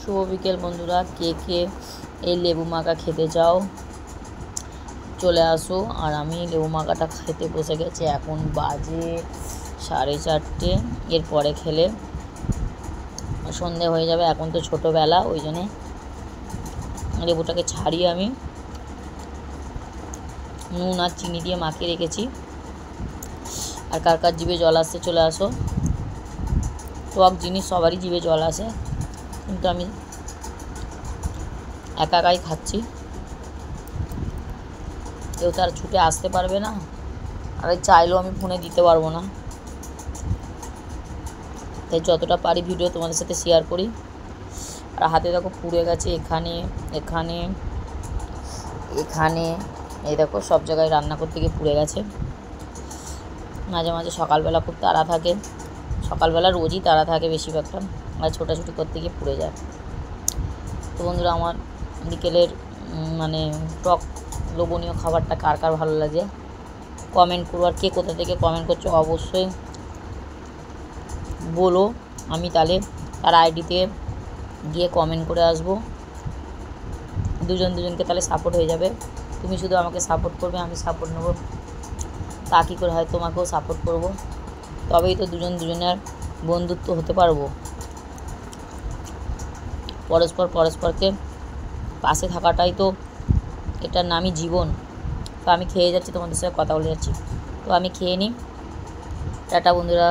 শুভ বিকেল বন্ধুরা, কে কে এই লেবু মাখা খেতে চাও চলে আসো। আর আমি লেবু মাখাটা খেতে বসে গেছি। এখন বাজে 4:30। এরপরে খেলে সন্ধে হয়ে যাবে। এখন তো ছোটোবেলা, ওই জন্যে লেবুটাকে ছাড়িয়ে আমি নুন আর চিনি দিয়ে মাখিয়ে রেখেছি। আর কার কার জিভে জল আসছে চলে আসো। টক জিনিস সবারই জিভে জল আসে, কিন্তু আমি একা একাই খাচ্ছি। কেউ তার ছুটে আসতে পারবে না, আর চাইলেও আমি ফোনে দিতে পারবো না। তাই যতটা পারি ভিডিও তোমাদের সাথে শেয়ার করি। আর হাতে দেখো পুড়ে গেছে, এখানে এখানে এখানে, এই দেখো সব জায়গায় রান্না করতে গিয়ে পুড়ে গেছে। মাঝে মাঝে সকালবেলা খুব তাড়া থাকে, সকালবেলা রোজই তাড়া থাকে বেশিরভাগটা, আর ছোটাছুটি করতে গিয়ে পুড়ে যায়। তো বন্ধুরা, আমার বিকেলের টক লোভনীয় খাবারটা কার কার ভালো লাগে কমেন্ট করো। আর কে কোথা থেকে কমেন্ট করছো অবশ্যই বলো, আমি তাহলে তার আইডিতে গিয়ে কমেন্ট করে আসবো। দুজনকে তাহলে সাপোর্ট হয়ে যাবে। তুমি শুধু আমাকে সাপোর্ট করবে, আমি সাপোর্ট নেবো। তা কী করে হয়, তোমাকেও সাপোর্ট করব, তবেই তো দুজনের বন্ধুত্ব হতে পারবো। পরস্পরকে পাশে থাকাটাই তো এটার নামই জীবন। তো আমি খেয়ে যাচ্ছি, তোমাদের সাথে কথা বলে যাচ্ছি। তো আমি খেয়ে নিই। টাটা বন্ধুরা।